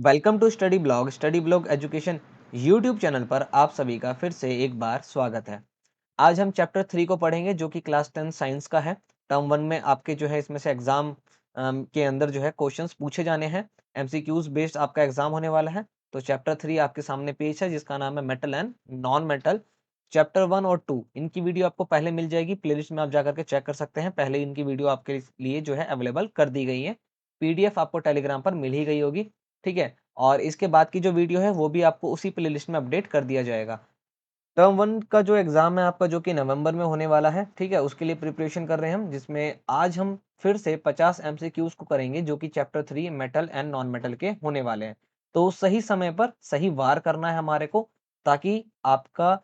Welcome to Study Blog Education YouTube channel पर आप सभी का फिर से एक बार स्वागत है। आज हम चैप्टर 3 को पढ़ेंगे जो कि क्लास 10 साइंस का है। टर्म 1 में आपके जो है इसमें से एग्जाम के अंदर जो है क्वेश्चंस पूछे जाने हैं। एमसीक्यूज बेस्ड आपका एग्जाम होने वाला है। तो चैप्टर 3 आपके सामने पेश है जिसका नाम है metal and non metal. Chapter 1 और 2 इनकी वीडियो आपको पहले मिल जाएगी, प्लेलिस्ट में आप जाकर के चेक कर सकते हैं। पहले इनकी वीडियो आपके लिए जो है अवेलेबल कर दी गई है। पीडीएफ आपको टेलीग्राम पर मिल ही गई होगी, ठीक है। और इसके बाद की जो वीडियो है वो भी आपको उसी प्लेलिस्ट में अपडेट कर दिया जाएगा। टर्म 1 का जो एग्जाम है आपका जो कि नवंबर में होने वाला है, ठीक है, उसके लिए प्रिपरेशन कर रहे हैं हम, जिसमें आज हम फिर से 50 एमसीक्यूज को करेंगे जो कि chapter 3 metal and non metal के होने वाले हैं। तो सही समय पर सही वार करना है हमारे को, ताकि आपका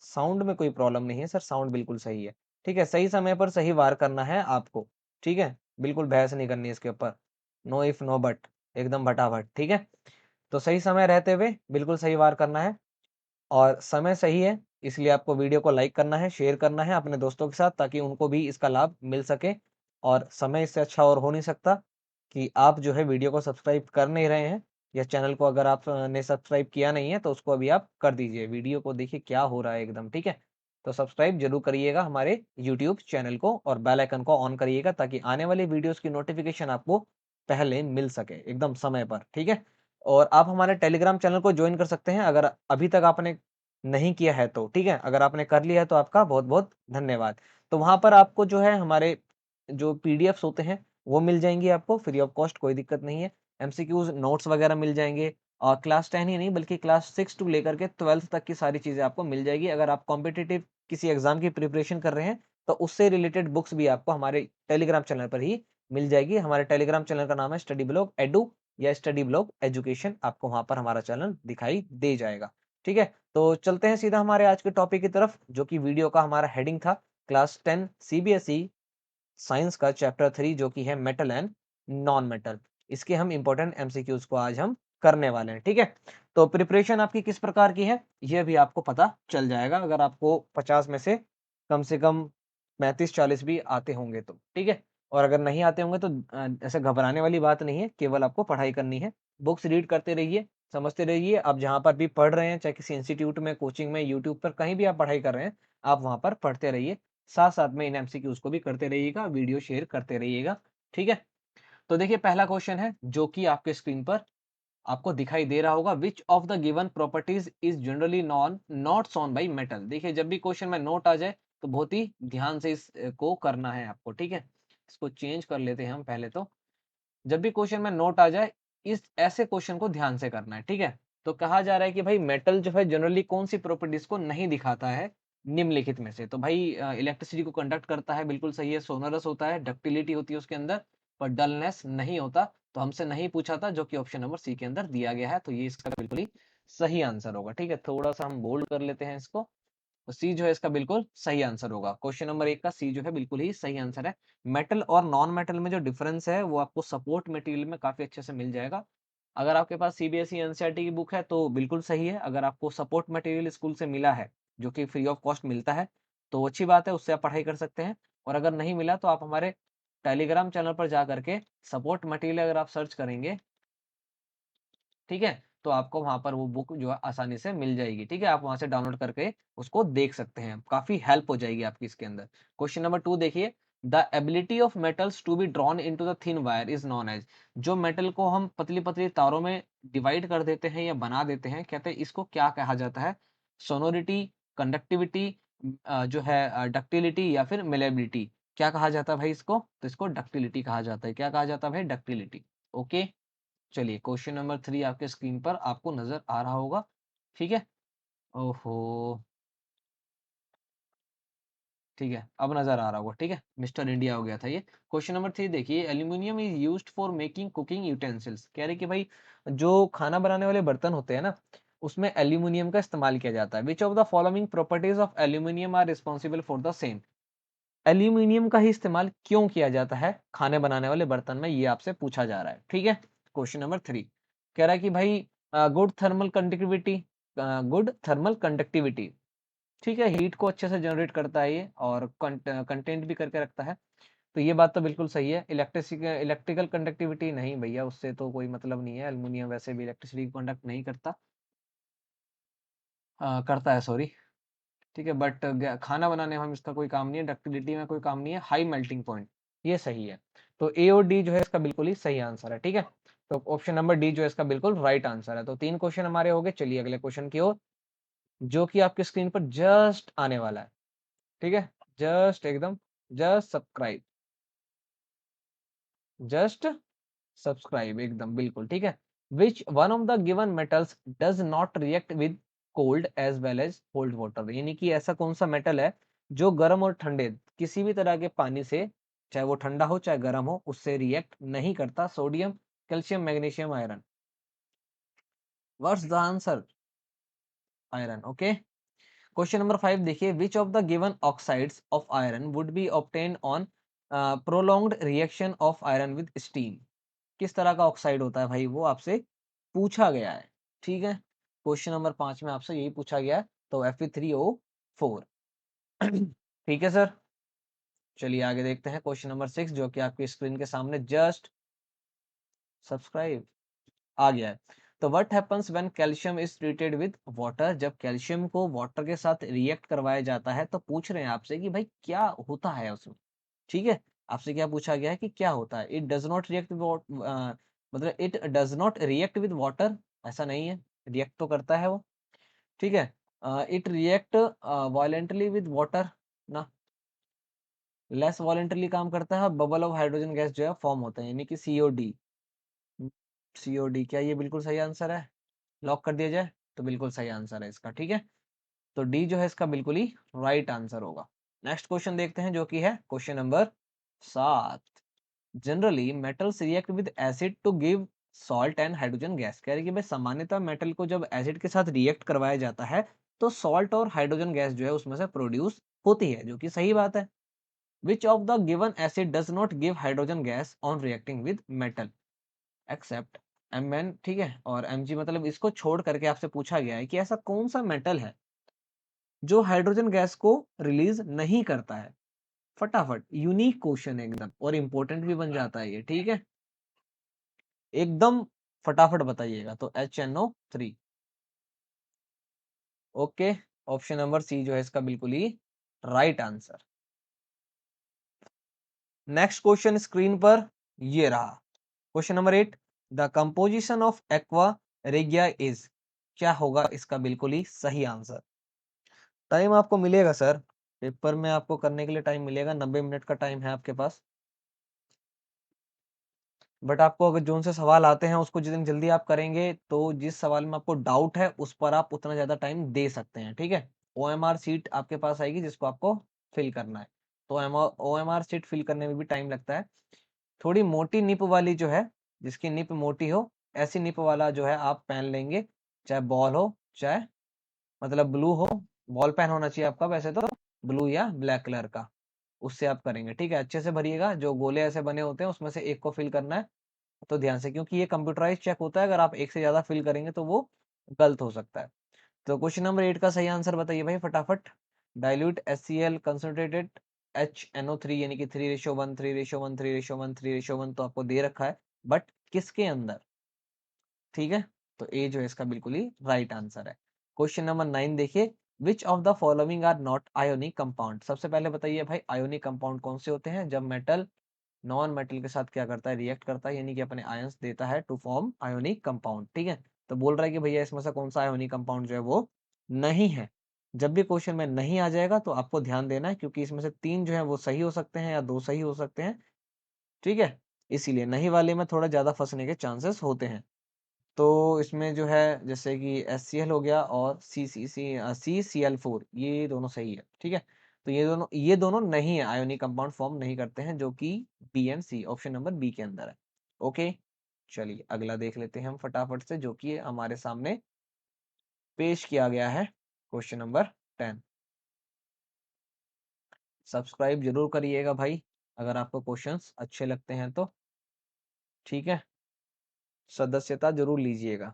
साउंड में कोई प्रॉब्लम नहीं है सर, साउंड बिल्कुल सही है, ठीक है। सही समय पर सही वार करना है आपको, ठीक है। बिल्कुल बहस नहीं करनी है इसके ऊपर, नो इफ नो बट, एकदम भटाभट, ठीक है। तो सही समय रहते हुए बिल्कुल सही वार करना है। और समय सही है इसलिए आपको वीडियो को लाइक करना है, शेयर करना है अपने दोस्तों के साथ, ताकि उनको भी इसका लाभ मिल सके। और समय इससे अच्छा और हो नहीं सकता कि आप जो है वीडियो को सब्सक्राइब कर नहीं रहे हैं, या चैनल को अगर आप ने सब्सक्राइब किया नहीं है तो उसको अभी आप कर दीजिए। वीडियो को देखिए क्या हो रहा है एकदम, ठीक है। तो सब्सक्राइब जरूर करिएगा हमारे यूट्यूब चैनल को और बेल आइकन को ऑन करिएगा, ताकि आने वाली वीडियोस की नोटिफिकेशन आपको पहले मिल सके एकदम समय पर, ठीक है। और आप हमारे टेलीग्राम चैनल को ज्वाइन कर सकते हैं अगर अभी तक आपने नहीं किया है तो, ठीक है। अगर आपने कर लिया है तो आपका बहुत-बहुत धन्यवाद। तो वहाँ पर आपको जो है हमारे जो पीडीएफ्स होते हैं वो मिल जाएँगी आपको फ्री ऑफ कॉस्ट, कोई दिक्कत नहीं है। एमसीक्यूज़ नोट्स वगैरह मिल जाएँगे और क्लास 10 ही नहीं बल्कि क्लास 6 टू लेकर के 12th तक की सारी चीज़ें आपको मिल जाएगी। अगर आप कॉम्पिटिटिव किसी एग्ज़ाम की प्रिपरेशन कर रहे हैं तो उससे रिलेटेड बुक्स भी आपको हमारे टेलीग्राम चैनल पर ही मिल जाएगी। हमारे टेलीग्राम चैनल का नाम है स्टडी ब्लॉग एडू या स्टडी ब्लॉग एजुकेशन। आपको वहाँ पर हमारा चैनल दिखाई दे जाएगा, ठीक है। तो चलते हैं सीधा हमारे आज के टॉपिक की तरफ, जो कि वीडियो का हमारा हेडिंग था क्लास 10 सीबीएसई साइंस का चैप्टर 3 जो कि है मेटल एंड नॉन मेटल। इसके हम इंपॉर्टेंट एमसीक्यूज को आज हम करने वाले हैं, ठीक है। तो प्रिपरेशन आपकी किस प्रकार की है ये भी आपको पता चल जाएगा अगर आपको 50 में से कम 35-40 भी आते होंगे तो, ठीक है। और अगर नहीं आते होंगे तो ऐसे घबराने वाली बात नहीं है, केवल आपको पढ़ाई करनी है। बुक्स रीड करते रहिए, समझते रहिए। आप जहाँ पर भी पढ़ रहे हैं, चाहे किसी इंस्टीट्यूट में, कोचिंग में, यूट्यूब पर कहीं भी आप पढ़ाई कर रहे हैं, आप वहाँ पर पढ़ते रहिए। साथ-साथ में इन एमसीक्यूज़ को भी करते रहिएगा, वीडियो शेयर करते रहिएगा, ठीक है? तो देखिए पहला क्वेश्चन है जो कि आपके स्क्रीन पर आपको दिखाई दे रहा होगा, which of the given properties is generally not shown by metal. देखिए जब भी क्वेश्चन में नोट आ जाए तो बहुत ही ध्यान से इसको करना है आपको, ठीक है। इसको चेंज कर लेते हैं हम पहले तो। जब भी क्वेश्चन में नोट आ जाए इस ऐसे क्वेश्चन को ध्यान से करना है, ठीक है। तो कहा जा रहा है कि भाई मेटल जो है जनरली कौन सी प्रॉपर्टीज को नहीं दिखाता है निम्नलिखित में से। तो भाई इलेक्ट्रिसिटी को कंडक्ट करता है, बिल्कुल सही है। सोनरस होता है, डक्टिलिटी होती है उसके अंदर, पर डलनेस नहीं होता। तो हमसे नहीं पूछा था, जो कि ऑप्शन नंबर सी के अंदर दिया गया है। तो ये इसका बिल्कुल ही सही आंसर होगा, ठीक है। थोड़ा सा हम बोल्ड कर लेते हैं इसको। तो सी जो है इसका बिल्कुल सही आंसर होगा। क्वेश्चन नंबर 1 का सी जो है बिल्कुल ही सही आंसर है। मेटल और नॉन मेटल में जो डिफरेंस है वो आपको सपोर्ट मटेरियल में काफ़ी अच्छे से मिल जाएगा। अगर आपके पास सीबीएसई एनसीईआरटी की बुक है तो बिल्कुल सही है। अगर आपको सपोर्ट मटेरियल स्कूल से मिला है, जो कि फ्री ऑफ कॉस्ट मिलता है, तो अच्छी बात है, उससे आप पढ़ाई कर सकते हैं। और अगर नहीं मिला तो आप हमारे टेलीग्राम चैनल पर जा करके सपोर्ट मटेरियल अगर आप सर्च करेंगे, ठीक है? तो आपको वहाँ पर वो बुक जो है आसानी से मिल जाएगी, ठीक है? आप वहाँ से डाउनलोड करके उसको देख सकते हैं। काफ़ी हेल्प हो जाएगी आपकी इसके अंदर। क्वेश्चन नंबर 2 देखिए, the ability of metals to be drawn into the thin wire is known as. जो मेटल को हम पतली-पतली तारों में डिवाइड कर देते हैं या बना देते हैं, कहते हैं इसको क्या कहा जाता है? सोनोरिटी, कंडक्टिविटी, जो है डक्टिलिटी या फिर मैलेबिलिटी। क्या कहा जाता है भाई इसको? तो इसको डक्टिलिटी कहा जाता है। क्या कहा जाता है भाई? डक्टिलिटी। ओके? चलिए क्वेश्चन नंबर 3 आपके स्क्रीन पर आपको नज़र आ रहा होगा, ठीक है? ओहो! ठीक है, अब नज़र आ रहा होगा, ठीक है? मिस्टर इंडिया हो गया था ये। क्वेश्चन नंबर 3 देखिए, aluminium is used for making cooking utensils. कह रहे हैं कि भाई जो खाना बनाने वाले बर्तन होते हैं ना, उसमें एल्यूमीनियम का इस्तेमाल किया जाता है। Which of the following properties of aluminium are responsible for the same. Aluminium का ही इस्तेमाल क्यों किया जाता है खाने बनाने वाले बर्तन में, ये आपसे पूछा जा रहा है, ठीक है। क्वेश्चन नंबर 3 कह रहा है कि भाई गुड थर्मल कंडक्टिविटी, ठीक है, हीट को अच्छे से जनरेट करता है ये और कंटेंट भी करके रखता है। तो ये बात तो बिल्कुल सही है। इलेक्ट्रिकल कंडक्टिविटी नहीं भैया, उससे तो कोई मतलब नहीं है। एल्युमिनियम वैसे भी इलेक्ट्रिसिटी को कंडक्ट नहीं करता, करता है सॉरी, ठीक है, बट खाना बनाने में हम इसका कोई काम नहीं है, डक्टिलिटी में कोई काम नहीं है, हाई मेल्टिंग पॉइंट, ये सही है। तो ए और डी जो है इसका बिल्कुल ही सही आंसर है, ठीक है। तो ऑप्शन नंबर डी जो है इसका बिल्कुल राइट आंसर है। तो 3 क्वेश्चन हमारे हो गए। चलिए अगले क्वेश्चन की ओर, जो कि आपके स्क्रीन पर जस्ट आने वाला है, ठीक है। जस्ट एकदम, जस्ट सब्सक्राइब, जस्ट सब्सक्राइब एकदम बिल्कुल, ठीक है। Which one of the given metals does not react with cold as well as cold water, यानी कि ऐसा कौन सा मेटल है जो गर्म और ठंडे किसी भी तरह के पानी से, चाहे वो ठंडा हो चाहे गर्म हो, उससे रिएक्ट नहीं करता? Sodium, calcium, magnesium, iron. What's the answer? Iron, okay. Question number 5 देखिए, which of the given oxides of iron would be obtained on prolonged reaction of iron with steam? किस तरह का ऑक्साइड होता है भाई, वो आपसे पूछा गया है, ठीक है। क्वेश्चन नंबर 5 में आपसे यही पूछा गया है, तो Fe3O4। ठीक है सर। चलिए आगे देखते हैं क्वेश्चन नंबर 6, जो कि आपकी स्क्रीन के सामने जस्ट सब्सक्राइब आ गया है। तो what happens when calcium is treated with water, जब कैल्शियम को वाटर के साथ रिएक्ट करवाया जाता है, तो पूछ रहे हैं आपसे कि भाई क्या होता है उसमें, ठीक है। आपसे क्या पूछा गया है कि क्या होता है? इट डज नॉट रिएक्ट मतलब it does not react with water, ऐसा नहीं है, रिएक्ट तो करता है वो, ठीक है। It react violently with water ना, लेस वायलेंटली काम करता है, बबल ऑफ हाइड्रोजन गैस जो है फॉर्म होता है, यानी कि सीओडी। सीओडी, क्या ये बिल्कुल सही आंसर है? लॉक कर दिया जाए? तो बिल्कुल सही आंसर है इसका, ठीक है। तो डी जो है इसका बिल्कुल ही राइट आंसर होगा। नेक्स्ट क्वेश्चन देखते हैं, जो कि है question number 7। Generally metals react with acid to give salt and hydrogen gas, कह रही कि भाई सामान्यतः मेटल को जब एसिड के साथ रिएक्ट करवाया जाता है, तो सॉल्ट और हाइड्रोजन गैस जो है उसमें से प्रोड्यूस होती है, जो कि सही बात है। Which of the given acid does not give hydrogen gas on reacting with metal except Mn, ठीक है, और Mg, मतलब इसको छोड़ करके आपसे पूछा गया है कि ऐसा कौन सा मेटल है जो हाइड्रोजन गैस को रिलीज नहीं करता है। फटाफट, यूनिक क्वेश्चन है एकदम, और इंपॉर्टेंट भी बन जाता है ये, ठीक है। एकदम फटाफट बताइएगा। तो HNO3, okay. Option number C जो है इसका बिल्कुल ही right answer. Next question screen पर ये रहा, question number 8। The composition of aqua regia is, क्या होगा इसका बिल्कुल ही सही आंसर? टाइम आपको मिलेगा सर, पेपर में आपको करने के लिए टाइम मिलेगा, 90 मिनट का टाइम है आपके पास। बट आपको अगर जोन से सवाल आते हैं उसको जितनी जल्दी आप करेंगे, तो जिस सवाल में आपको डाउट है उस पर आप उतना ज़्यादा टाइम दे सकते हैं, ठीक है। OMR सीट आपके पास आएगी जिसको आपको फिल करना है। तो OMR सीट फिल करने में भी टाइम लगता है। थोड़ी मोटी निप वाली जो है, जिसकी निप मोटी हो, ऐसी निप वाला जो है आप पेन लेंगे, चाहे बॉल हो, चाहे मतलब ब्लू हो, बॉल पेन होना चाहिए आपका वैसे तो, ब्लू या ब्लैक कलर का, उससे आप करेंगे, ठीक है। अच्छे से भरिएगा, जो गोले ऐसे बने होते हैं उसमें से एक को फिल करना है, तो ध्यान से, क्योंकि ये कंप्यूटराइज चेक होता है, अगर आप एक से ज्यादा फिल करेंगे तो वो गलत हो सकता है। तो क्वेश्चन नंबर 8 का सही आंसर बताइए भाई फटाफट। डाइल्यूट HCl कंसंट्रेटेड HNO3, यानी कि 3:1, 3:1, 3:1, 3:1 तो आपको दे रखा है, बट किसके अंदर, ठीक है। तो ए जो है इसका बिल्कुल ही राइट आंसर है। क्वेश्चन नंबर 9 देखिए, which of the following are not ionic compound, सबसे पहले बताइए भाई आयोनिक कंपाउंड कौन से होते हैं, जब मेटल नॉन मेटल के साथ क्या करता है, रिएक्ट करता है, यानी कि अपने आयंस देता है टू फॉर्म आयोनिक कंपाउंड, ठीक है। तो बोल रहा है कि भैया इसमें से कौन सा आयोनिक कंपाउंड जो है वो नहीं है। जब भी क्वेश्चन में नहीं आ जाएगा तो आपको ध्यान देना है, क्योंकि इसमें से 3 जो है वो सही हो सकते हैं या 2 सही हो सकते हैं, ठीक है। इसीलिए नहीं वाले में थोड़ा ज्यादा फंसने के चांसेस होते हैं। तो इसमें जो है जैसे कि HCl हो गया और CCl4, ये दोनों सही है, ठीक है। तो ये दोनों नहीं है, आयोनिक कंपाउंड फॉर्म नहीं करते हैं, जो कि B and C, option number B के अंदर है, ओके। चलिए अगला देख लेते हैं हम फटाफट से, जो कि हमारे सामने पेश किया गया है, क्वेश्चन नंबर 10। सब्सक्राइब जरूर करिएगा भाई, अगर आपको क्वेश्चंस अच्छे लगते हैं तो, ठीक है। सदस्यता जरूर लीजिएगा।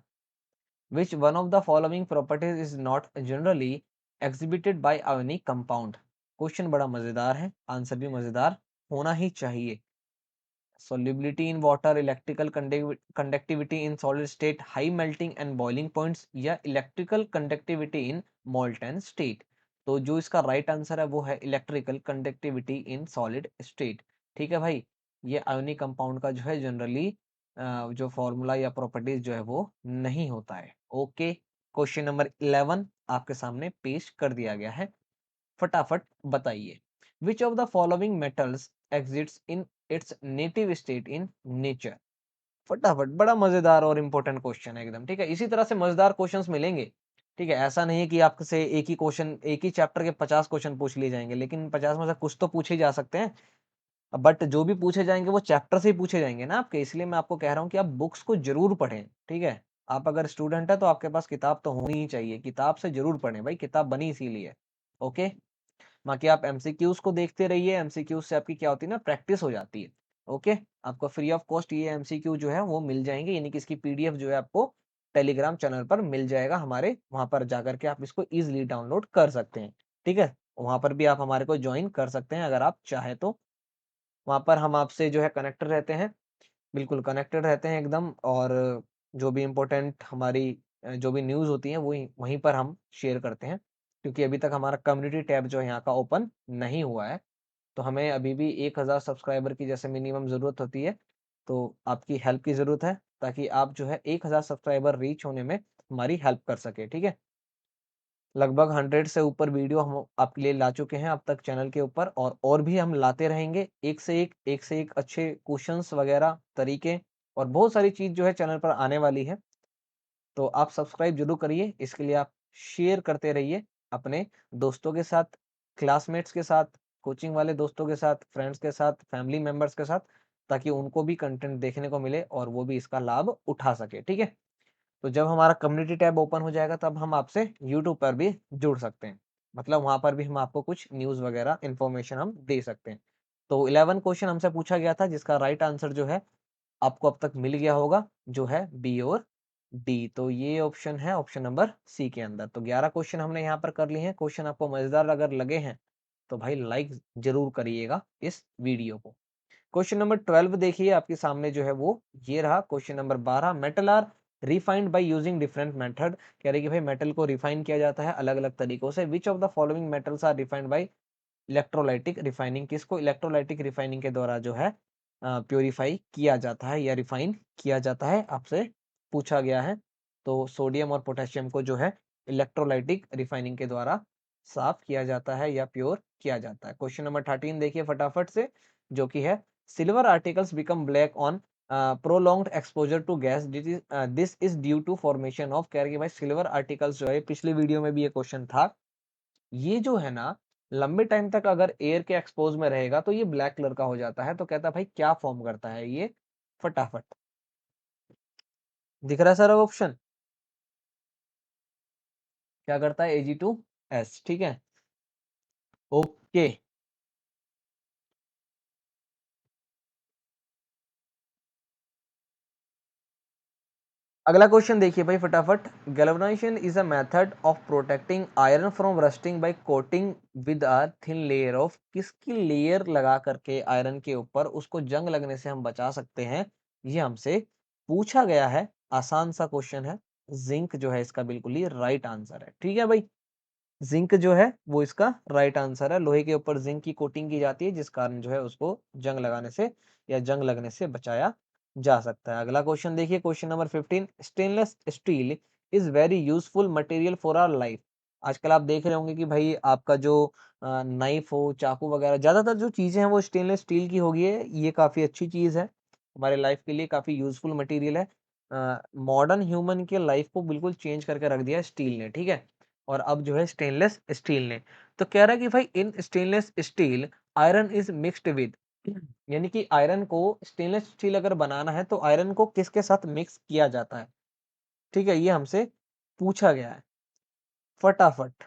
Which one of the following properties is not generally exhibited by ionic compound? Question बड़ा मजेदार है, आंसर भी मजेदार। होना ही चाहिए। solubility in water, electrical conductivity in solid state, high melting and boiling points, या electrical conductivity in molten state। तो जो इसका राइट आंसर है वो है electrical conductivity in solid state. ठीक है भाई, ये आयोनिक कंपाउंड का जो है जनरली जो फॉर्मूला या प्रॉपर्टीज जो है वो नहीं होता है। ओके, क्वेश्चन नंबर 11 आपके सामने पेश कर दिया गया है, फटाफट बताइए। विच of the following metals exits in its native state in nature. फटाफट, बड़ा मजेदार और इंपॉर्टेंट क्वेश्चन है एकदम। ठीक है, इसी तरह से मजेदार क्वेश्चंस मिलेंगे। ठीक है, ऐसा नहीं है कि आपसे एक ही क्वेश्चन, एक ही चैप्टर के 50 क्वेश्चन पूछ लिए जाएंगे, लेकिन 50 में से कुछ तो पूछे जा सकते हैं। बट जो भी पूछे जाएंगे वो चैप्टर से ही पूछे जाएंगे ना आपके, इसलिए मैं आपको कह रहा हूँ कि आप बुक्स को जरूर पढ़ें। ठीक है, आप अगर स्टूडेंट है तो आपके पास किताब तो होनी ही चाहिए, किताब से जरूर पढ़ें भाई, किताब बनी इसीलिए। ओके, बाकी आप एमसीक्यूज को देखते रहिए, एमसीक्यूज से आपकी क्या होती है ना, प्रैक्टिस हो जाती है। ओके, आपको फ्री ऑफ कॉस्ट ये एमसीक्यू जो है वो मिल जाएंगे, यानी कि इसकी पीडीएफ जो है आपको टेलीग्राम चैनल पर मिल जाएगा हमारे, वहां पर जाकर के आप इसको इजिली डाउनलोड कर सकते हैं। ठीक है, वहां पर भी आप हमारे को ज्वाइन कर सकते हैं अगर आप चाहे तो। वहां पर हम आपसे जो है कनेक्टेड रहते हैं, बिल्कुल कनेक्टेड रहते हैं एकदम। और जो भी इम्पोर्टेंट हमारी जो भी न्यूज़ होती है वही वहीं पर हम शेयर करते हैं, क्योंकि अभी तक हमारा कम्युनिटी टैब जो है यहाँ का ओपन नहीं हुआ है। तो हमें अभी भी 1000 सब्सक्राइबर की जैसे मिनिमम ज़रूरत होती है, तो आपकी हेल्प की ज़रूरत है, ताकि आप जो है 1000 सब्सक्राइबर रीच होने में हमारी हेल्प कर सके। ठीक है, लगभग 100 से ऊपर वीडियो हम आपके लिए ला चुके हैं अब तक चैनल के ऊपर, और भी हम लाते रहेंगे। एक से एक अच्छे क्वेश्चंस वगैरह तरीके और बहुत सारी चीज़ जो है चैनल पर आने वाली है। तो आप सब्सक्राइब जरूर करिए, इसके लिए आप शेयर करते रहिए अपने दोस्तों के साथ, क्लासमेट्स के साथ, कोचिंग वाले दोस्तों के साथ, फ्रेंड्स के साथ, फैमिली मेंबर्स के साथ, ताकि उनको भी कंटेंट देखने को मिले और वो भी इसका लाभ उठा सके। ठीक है, तो जब हमारा कम्युनिटी टैब ओपन हो जाएगा तब हम आपसे यूट्यूब पर भी जुड़ सकते हैं, मतलब वहां पर भी हम आपको कुछ न्यूज़ वगैरह इन्फॉर्मेशन हम दे सकते हैं। तो 11 क्वेश्चन हमसे पूछा गया था, जिसका राइट आंसर जो है आपको अब तक मिल गया होगा, जो है बी और डी। तो ये ऑप्शन है, ऑप्शन नंबर सी के अंदर। तो 11 क्वेश्चन हमने यहाँ पर कर लिए हैं। क्वेश्चन आपको मजेदार अगर लगे हैं तो भाई लाइक जरूर करिएगा इस वीडियो को। क्वेश्चन नंबर 12 देखिए आपके सामने जो है वो ये रहा। Question number 12, metal are refined by using different method. कह रहे कि भाई मेटल को रिफाइन किया जाता है अलग अलग तरीकों से। Which of the following metals are refined by electrolytic refining. किसको इलेक्ट्रोलाइटिक रिफाइनिंग के द्वारा जो है प्योरीफाई किया जाता है या रिफाइन किया जाता है, आपसे पूछा गया है। तो सोडियम और पोटेशियम को जो है इलेक्ट्रोलाइटिक रिफाइनिंग के द्वारा साफ किया जाता है या प्योर किया जाता है। क्वेश्चन नंबर 13 देखिए फटाफट से, जो कि है silver articles become black on prolonged exposure to gas, this is due to formation of. कह रहे कि भाई सिल्वर आर्टिकल्स जो है, पिछले वीडियो में भी ये क्वेश्चन था, ये जो है ना लंबे टाइम तक अगर एयर के एक्सपोज में रहेगा तो ये ब्लैक कलर का हो जाता है। तो कहता है भाई क्या फॉर्म करता है ये, फटाफट दिख रहा है सर ऑप्शन, क्या करता है Ag2S। ठीक है, ओके। अगला क्वेश्चन देखिए भाई फटाफट। Galvanization is a method of protecting iron from rusting by coating with a thin layer of. किसकी लेयर लगा करके आयरन के ऊपर उसको जंग लगने से हम बचा सकते हैं, ये हमसे पूछा गया है। आसान सा क्वेश्चन है। जिंक जो है इसका बिल्कुल ही राइट आंसर है। ठीक है भाई, जिंक जो है वो इसका राइट आंसर है। लोहे के ऊपर जिंक की कोटिंग की जाती है, जिस कारण जो है उसको जंग लगाने से या जंग लगने से बचाया जा सकता है। अगला क्वेश्चन देखिए, question number 15, stainless steel is very useful material for our life. आजकल आप देख रहे होंगे कि भाई आपका जो नाइफ हो, चाकू वगैरह, ज्यादातर जो चीजें हैं वो स्टेनलेस स्टील की होगी है। ये काफी अच्छी चीज है, हमारे लाइफ के लिए काफी यूजफुल मटेरियल है। मॉडर्न ह्यूमन के लाइफ को बिल्कुल चेंज करके रख दिया स्टील ने। ठीक है, और अब जो है स्टेनलेस स्टील ने। तो कह रहा है कि भाई in stainless steel iron is mixed with, यानी कि आयरन को, स्टेनलेस स्टील अगर बनाना है तो आयरन को किसके साथ मिक्स किया जाता है। ठीक है, ये हमसे पूछा गया है। फटाफट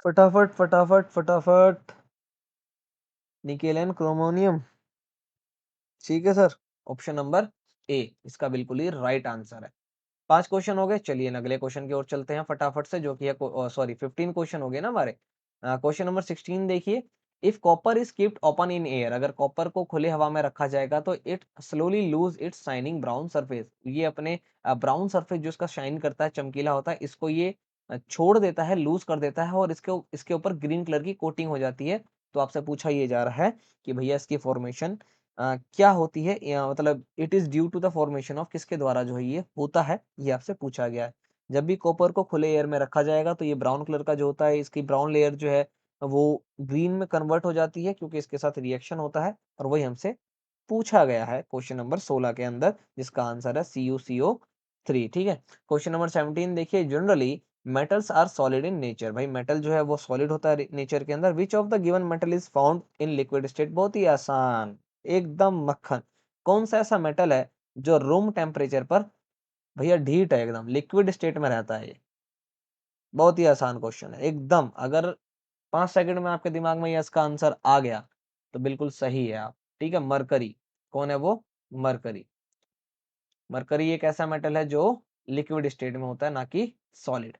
फटाफट फटाफट फटाफट, निकेल एंड क्रोमोनियम। ठीक है सर, ऑप्शन नंबर ए इसका बिल्कुल ही राइट आंसर है। 5 क्वेश्चन हो गए, चलिए अगले क्वेश्चन की ओर चलते हैं फटाफट से, जो कि है सॉरी 15 क्वेश्चन हो गए ना हमारे। क्वेश्चन नंबर 16 देखिए, if copper is keeped open in air, अगर कॉपर को खुले हवा में रखा जाएगा तो it slowly lose its shining brown surface, ये अपने ब्राउन सरफेस जो इसका शाइन करता है, चमकीला होता है, इसको ये छोड़ देता है, लूज कर देता है और इसके ऊपर ग्रीन कलर की कोटिंग हो जाती है। तो आपसे पूछा ये जा रहा है कि भैया इसकी फॉर्मेशन क्या होती है, या मतलब it is due to the formation of, किसके द्वारा जो है ये होता है, ये आपसे पूछा गया है। जब भी कॉपर को खुले एयर में रखा जाएगा तो ये ब्राउन कलर का जो होता है, इसकी ब्राउन लेयर जो है वो ग्रीन में कन्वर्ट हो जाती है, क्योंकि इसके साथ रिएक्शन होता है, और वही हमसे पूछा गया है क्वेश्चन नंबर 16 के अंदर, जिसका आंसर है CuCO3। ठीक है। क्वेश्चन नंबर 17 देखिए, generally metals are solid in nature, भाई मेटल जो है वो सॉलिड होता है नेचर के अंदर। Which of the given metal is found in liquid state, बहुत ही आसान, एकदम मक्खन। कौन सा ऐसा मेटल है जो रूम टेम्परेचर पर भैया ढीठ है, एकदम लिक्विड स्टेट में रहता है ये? बहुत ही आसान क्वेश्चन है एकदम। अगर 5 सेकंड में आपके दिमाग में ये इसका आंसर आ गया तो बिल्कुल सही है आप। ठीक है, मरकरी। कौन है वो? मरकरी। मरकरी एक ऐसा मेटल है जो लिक्विड स्टेट में होता है, ना कि सॉलिड।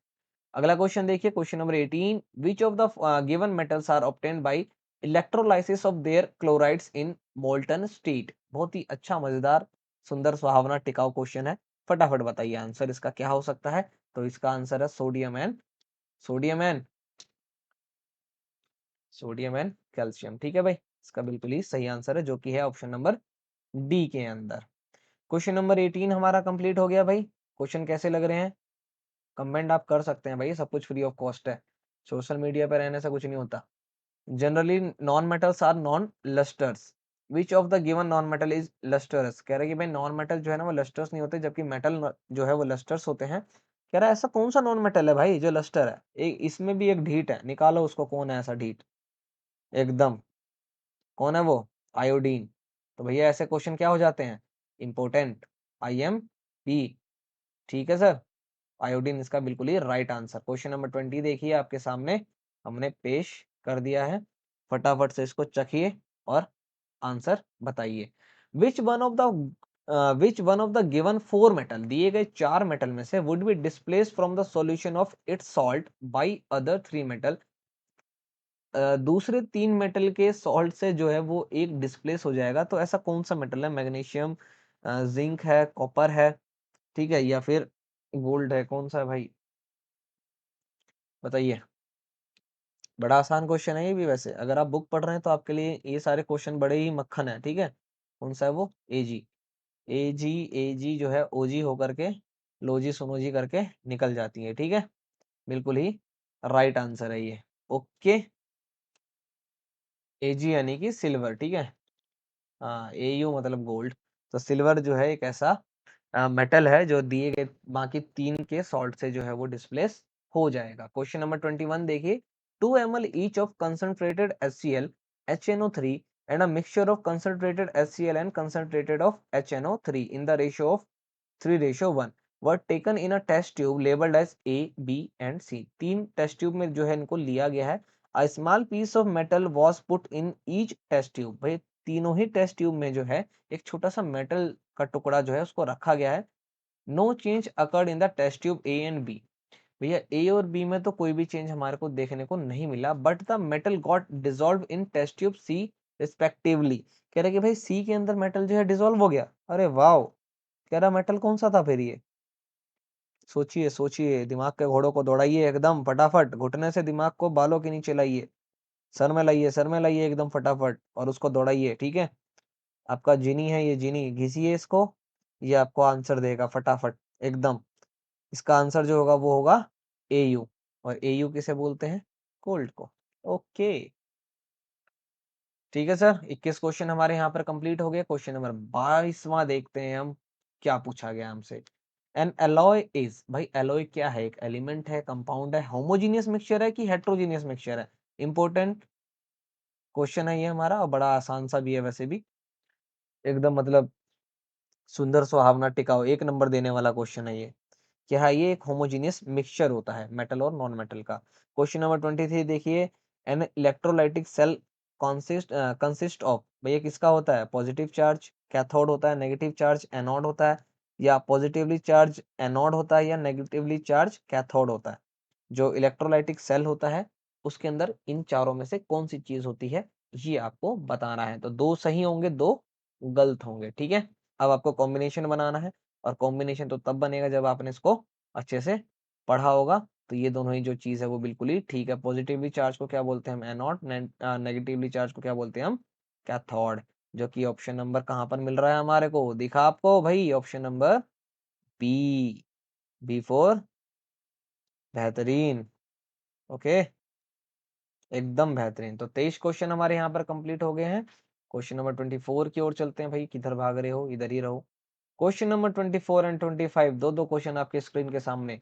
अगला क्वेश्चन देखिए, question number 18, which of the given metals are obtained by electrolysis of their chlorides in molten state? बहुत ही अच्छा, मजेदार, सुंदर, सुहावना, टिकाऊ क्वेश्चन है। फटाफट बताइए आंसर इसका क्या हो सकता है। तो इसका आंसर है sodium and sodium and sodium and calcium. ठीक है भाई, इसका बिल्कुल ही सही आंसर है, जो कि है ऑप्शन नंबर डी के अंदर। क्वेश्चन नंबर 18 हमारा कंप्लीट हो गया भाई। क्वेश्चन कैसे लग रहे हैं? कमेंट आप कर सकते हैं भाई, सब कुछ फ्री ऑफ कॉस्ट है, सोशल मीडिया पे रहने से कुछ नहीं होता। Generally non metals are non lustrous, which of the given non metal is lustrous? कह रहे हैं कि भाई नॉन मेटल जो है ना वो लस्टर्स नहीं होते, जबकि मेटल जो है वो लस्टर्स होते हैं। कह रहा है ऐसा कौन सा नॉन मेटल है भाई जो लस्टर है? इसमें भी एक ढीठ है, निकालो उसको, कौन है ऐसा ढीठ एकदम? कौन है वो? आयोडीन। तो भैया ऐसे क्वेश्चन क्या हो जाते हैं? इंपोर्टेंट। IMP। ठीक है सर, आयोडीन इसका बिल्कुल ही राइट आंसर। क्वेश्चन नंबर 20 देखिए आपके सामने हमने पेश कर दिया है, फटाफट से इसको चखिए और आंसर बताइए। विच one of the given 4 metal, दिए गए 4 मेटल में से, would be displace from the solution of its salt by other 3 metal? दूसरे 3 मेटल के सॉल्ट से जो है वो एक डिस्प्लेस हो जाएगा, तो ऐसा कौन सा मेटल है? मैग्नीशियम, जिंक है, कॉपर है, ठीक है, या फिर गोल्ड है? कौन सा है भाई, बताइए। बड़ा आसान क्वेश्चन है ये भी, वैसे अगर आप बुक पढ़ रहे हैं तो आपके लिए ये सारे क्वेश्चन बड़े ही मक्खन है। ठीक है, कौन सा है वो? एजी। एजी, एजी जो है ओजी होकर के लोजी सुनोजी करके निकल जाती है। ठीक है, बिल्कुल ही राइट आंसर है ये। ओके, एजी यानी कि सिल्वर। ठीक है, हाँ, AU मतलब गोल्ड। तो सिल्वर जो है एक ऐसा मेटल है जो दिए गए बाकी 3 के सॉल्ट से जो है वो डिस्प्लेस हो जाएगा। क्वेश्चन नंबर 21 देखिए, 2 ml each of concentrated HCl, HNO3 and a mixture of concentrated HCl and concentrated of HNO3 in the ratio of 3:1 were taken in a test tube labeled as A, B and C। 3 test tube में जो है इनको लिया गया है। A small piece of metal was put in each test tube, भाई तीनों ही test tube में जो है एक छोटा सा मेटल का टुकड़ा जो है उसको रखा गया है। No change occurred in the test tube A and B। भैया A और B में तो कोई भी चेंज हमारे को देखने को नहीं मिला, but the metal got dissolve in test tube C respectively. कह रहे कि भाई C के अंदर मेटल जो है डिसॉल्व हो गया। अरे वाह, कह रहा मेटल कौन सा था फिर ये? सोचिए सोचिए, दिमाग के घोड़ों को दौड़ाइए एकदम फटाफट, घुटने से दिमाग को बालों के नीचे लाइए, सर में लाइए, सर में लाइए एकदम फटाफट, और उसको दौड़ाइए। ठीक है, आपका जीनी है ये, जीनी घिसिए इसको, ये आपको आंसर देगा फटाफट एकदम। इसका आंसर जो होगा वो होगा AU, और AU किसे बोलते हैं? कोल्ड को। ओके, ठीक है सर, 21 क्वेश्चन हमारे यहाँ पर कंप्लीट हो गए। क्वेश्चन नंबर 22वां देखते हैं हम, क्या पूछा गया हमसे। एन एलॉय इज, भाई एलॉय क्या है? एक एलिमेंट है, कंपाउंड है, होमोजीनियस मिक्सचर है कि हेट्रोजीनियस मिक्सचर है? इंपॉर्टेंट क्वेश्चन है ये हमारा, और बड़ा आसान सा भी है वैसे भी, एकदम मतलब सुंदर सुहावना टिकाऊ, 1 नंबर देने वाला क्वेश्चन है ये। क्या है ये? एक होमोजीनियस मिक्सचर होता है मेटल और नॉन मेटल का। क्वेश्चन नंबर 23 देखिए, an electrolytic cell consist of, भैया किसका होता है? पॉजिटिव चार्ज कैथोड होता है, नेगेटिव चार्ज एनोड होता है, या पॉजिटिवली चार्ज एनोड होता है, या नेगेटिवली चार्ज कैथोड होता है? जो इलेक्ट्रोलाइटिक सेल होता है उसके अंदर इन चारों में से कौन सी चीज होती है, ये आपको बताना है। तो 2 सही होंगे, 2 गलत होंगे, ठीक है। अब आपको कॉम्बिनेशन बनाना है, और कॉम्बिनेशन तो तब बनेगा जब आपने इसको अच्छे से पढ़ा होगा। तो ये दोनों ही जो चीज है वो बिल्कुल ही ठीक है। पॉजिटिवली चार्ज को क्या बोलते हैं हम, एनोड, नेगेटिवली चार्ज को क्या बोलते हैं हम, कैथोड। जो कि ऑप्शन नंबर कहाँ पर मिल रहा है हमारे को, दिखा आपको भाई, option number B, B for बेहतरीन। ओके, एकदम बेहतरीन। तो 23 क्वेश्चन हमारे यहाँ पर कंप्लीट हो गए हैं। क्वेश्चन नंबर 24 की ओर चलते हैं भाई, किधर भाग रहे हो, इधर ही रहो। क्वेश्चन नंबर 24 एंड 25, दो दो क्वेश्चन आपके स्क्रीन के सामने,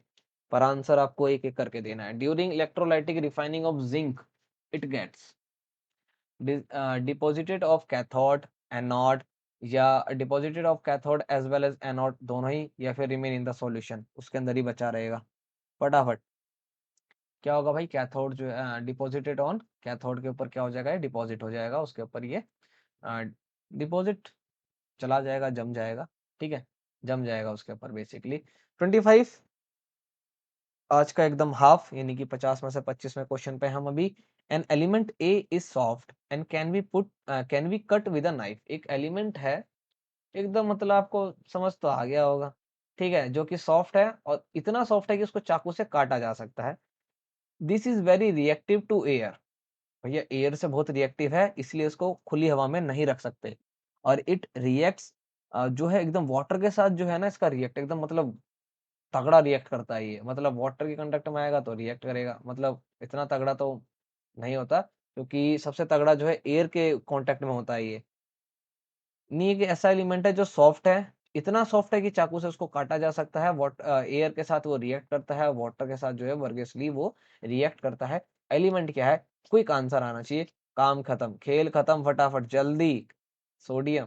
पर आंसर आपको एक एक करके देना है। During electrolytic refining of zinc it gets deposited of cathode, anode, या deposited of cathode as well as anode, दोनों ही, या फिर रिमेन इन द सॉल्यूशन, उसके अंदर ही बचा रहेगा। फटाफट क्या होगा भाई, कैथोड जो है डिपॉजिटेड ऑन, कैथोड के ऊपर क्या हो जाएगा, डिपॉजिट हो जाएगा, उसके ऊपर ये डिपॉजिट चला जाएगा, जम जाएगा, ठीक है, जम जाएगा उसके ऊपर बेसिकली। 25 आज का एकदम हाफ, यानी कि 50 में से 25वें क्वेश्चन पे हम अभी। An element A is soft and can be cut with a knife. एक एलिमेंट है एकदम, मतलब आपको समझ तो आ गया होगा, ठीक है, जो कि सॉफ्ट है, और इतना सॉफ्ट है कि उसको चाकू से काटा जा सकता है। This is very reactive to air. भैया एयर से बहुत रिएक्टिव है, इसलिए इसको खुली हवा में नहीं रख सकते। और इट रिएक्ट्स, जो है एकदम वाटर के साथ जो है ना, इसका रिएक्ट एकदम मतलब तगड़ा रिएक्ट करता है ये, मतलब वाटर के कंटेक्ट में आएगा तो रिएक्ट करेगा, मतलब इतना तगड़ा तो नहीं होता, क्योंकि सबसे तगड़ा जो है एयर के कांटेक्ट में होता है ये। नहीं, एक ऐसा एलिमेंट है जो सॉफ्ट है, इतना सॉफ्ट है कि चाकू से उसको काटा जा सकता है, एयर के साथ वो रिएक्ट करता है, वाटर के साथ जो है वर्गेसली वो रिएक्ट करता है। एलिमेंट क्या है, क्विक आंसर आना चाहिए। काम खत्म, खेल खत्म, फटाफट जल्दी। सोडियम,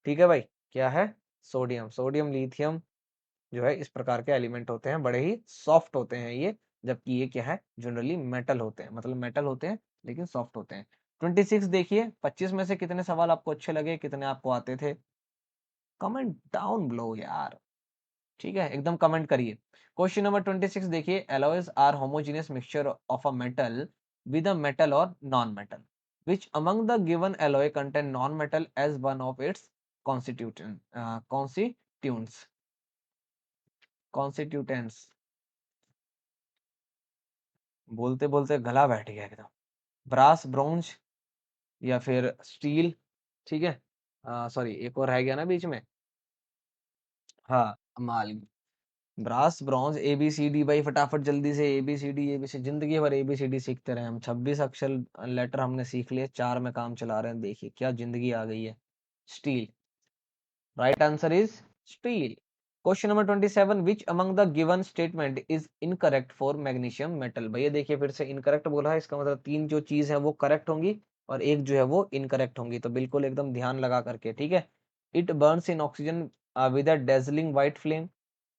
ठीक है भाई, क्या है, सोडियम। सोडियम लिथियम जो है इस प्रकार के एलिमेंट होते हैं, बड़े ही सॉफ्ट होते हैं ये, जबकि ये क्या है, जनरली मेटल होते हैं, मतलब मेटल होते हैं लेकिन सॉफ्ट होते हैं। 26 देखिए, 25 में से कितने सवाल आपको अच्छे लगे, कितने आपको आते थे, कमेंट डाउन बिलो यार, ठीक है, एकदम कमेंट करिए। क्वेश्चन नंबर 26 देखिए, alloys are homogeneous mixture of a metal with a metal और non metal, which among the given alloy contain non-metal as one of its constituents constituents। बोलते बोलते गला बैठ गया एकदम। ब्रास, ब्रोंज, या फिर स्टील, ठीक है, सॉरी एक और रह गया ना बीच में, हाँ, माल। ब्रास, ब्रॉन्ज, एबीसीडी, भाई फटाफट जल्दी से, एबीसीडी, एबीसी, जिंदगी भर एबीसीडी सीखते रहे हम, 26 अक्षर लेटर हमने सीख लिए, 4 में काम चला रहे हैं, देखिए क्या जिंदगी आ गई है। Steel, right answer is steel. Question number 27, which among the given statement is incorrect for magnesium metal. भैया देखिए फिर से इनकरेक्ट बोला है, इसका मतलब 3 जो चीज है वो करेक्ट होंगी, और एक जो है वो इनकरेक्ट होंगी, तो बिल्कुल एकदम ध्यान लगा करके, ठीक है। It Burns in oxygen with a dazzling white flame,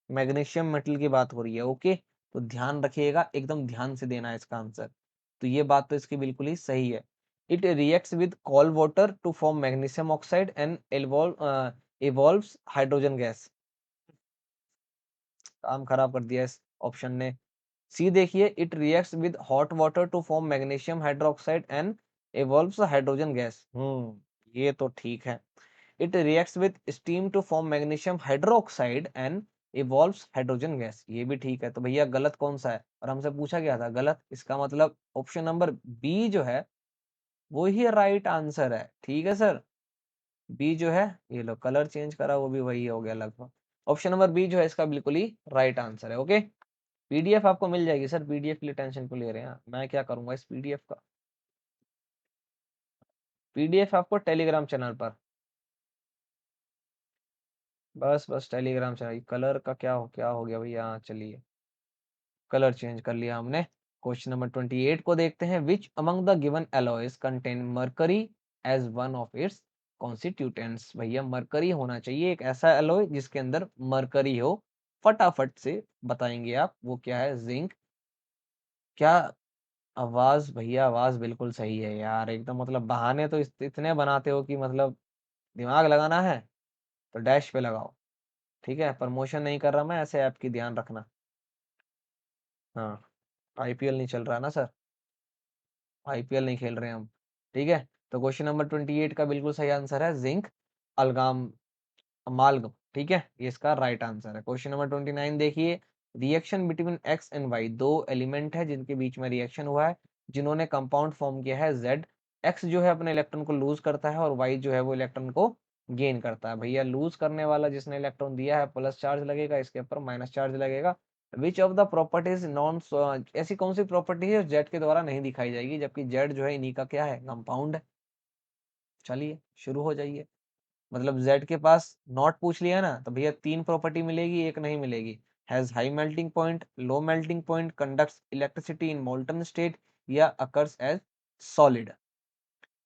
magnesium metal की बात हो रही है, ओके। तो ध्यान रखिएगा, एकदम ध्यान से देना है इसका आंसर। तो ये बात तो इसकी बिल्कुल ही सही है। It reacts with cold water to form magnesium oxide and evolves hydrogen gas. काम खराब कर दिया इस ऑप्शन ने। सी देखिए, it reacts with hot water to form magnesium hydroxide and evolves hydrogen gas. ये तो ठीक है। It reacts with steam to form magnesium hydroxide and evolves hydrogen gas, ये भी ठीक है। तो भैया गलत कौन सा है, और हमसे पूछा गया था गलत, इसका मतलब ऑप्शन नंबर बी जो है वो ही राइट आंसर है, ठीक है सर। बी जो है, ये लो कलर चेंज करा, वो भी वही हो गया लगभग। ऑप्शन नंबर बी जो है इसका बिल्कुल ही राइट आंसर है, ओके। पीडीएफ आपको मिल जाएगी सर, पीडीएफ के लिए टेंशन क्यों ले रहे हैं, मैं क्या करूंगा इस पीडीएफ का। पीडीएफ आपको टेलीग्राम चैनल पर, बस बस टेलीग्राम चैनल। कलर का क्या हो गया भैया, हाँ चलिए, कलर चेंज कर लिया हमने। क्वेश्चन नंबर 28 को देखते हैं, which among the given alloys contain mercury as one of its constituents. भैया मरकरी होना चाहिए एक ऐसा एलॉय जिसके अंदर मरकरी हो, फटाफट से बताएंगे आप, वो क्या है, जिंक। क्या आवाज, भैया आवाज बिल्कुल सही है यार, एकदम मतलब बहाने तो इतने बनाते हो कि मतलब दिमाग लगाना है तो डैश पे लगाओ, ठीक है, प्रमोशन नहीं कर रहा मैं, ऐसे ऐप की ध्यान रखना। हाँ, आईपीएल नहीं चल रहा ना सर। आईपीएल नहीं खेल रहे हम, ठीक है। तो क्वेश्चन नंबर 28 का बिल्कुल सही आंसर है जिंक अलगाम अमाल्गम, ठीक है, ये इसका राइट आंसर है। क्वेश्चन नंबर 29 देखिए, reaction between X and Y, दो एलिमेंट है जिनके बीच में रिएक्शन हुआ है, जिन्होंने कंपाउंड फॉर्म किया है जेड। एक्स जो है अपने इलेक्ट्रॉन को लूज करता है और वाई जो है वो इलेक्ट्रॉन को गेन करता है। भैया लूज करने वाला जिसने इलेक्ट्रॉन दिया है प्लस चार्ज लगेगा, इसके ऊपर माइनस चार्ज लगेगा। विच ऑफ द प्रॉपर्टीज नॉन, ऐसी कौन सी प्रॉपर्टी है जो जेड के द्वारा नहीं दिखाई जाएगी, जबकि जेड जो है इन्हीं का क्या है, कंपाउंड है। चलिए शुरू हो जाइए। मतलब Z के पास नॉट पूछ लिया ना, तो भैया 3 प्रॉपर्टी मिलेगी, एक नहीं मिलेगी। Has high melting point, low melting point, conducts electricity in molten state, या अकर्स एज सॉलिड।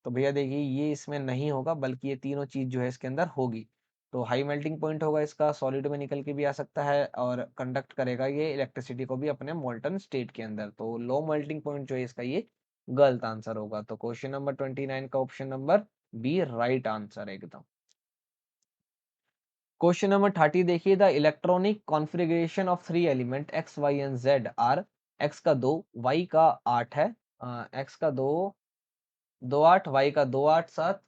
तो भैया देखिए ये इसमें नहीं होगा, बल्कि ये तीनों चीज जो है इसके अंदर होगी। तो हाई मेल्टिंग पॉइंट होगा इसका, सॉलिड में निकल के भी आ सकता है, और कंडक्ट करेगा ये इलेक्ट्रिसिटी को भी अपने मोल्टन स्टेट के अंदर। तो लो मेल्टिंग पॉइंट जो है इसका ये गलत आंसर होगा। तो क्वेश्चन नंबर 29 का option number B right answer है एकदम। क्वेश्चन नंबर 30 देखिए, the electronic configuration of 3 element X Y and Z are, X का 2 वाई का 8 है, एक्स का 2 2 8, वाई का 2 8 7,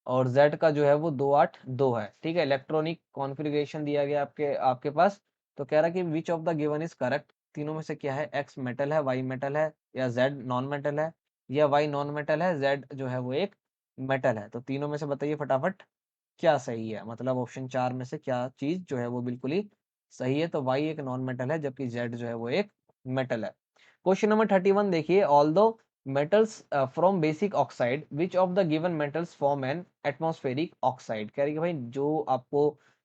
और जेड का जो है वो 2 8 2 है, ठीक है। इलेक्ट्रॉनिक कॉन्फ़िगरेशन दिया गया आपके आपके पास। तो कह रहा है कि विच of the given is correct, तीनों में से क्या है, एक्स मेटल है, वाई मेटल है, या जेड नॉन मेटल है, या वाई नॉन मेटल है, जेड जो है वो एक मेटल है। तो तीनों में से बताइए फटाफट क्या सही है, मतलब ऑप्शन 4 में से क्या चीज जो है वो बिल्कुल ही सही है। तो वाई एक नॉन मेटल है, जबकि जेड जो है वो एक मेटल है। क्वेश्चन नंबर 31 देखिए, although metals from basic oxide which of the given metals form an atmospheric oxide। कह रही है कि भाई जो आपको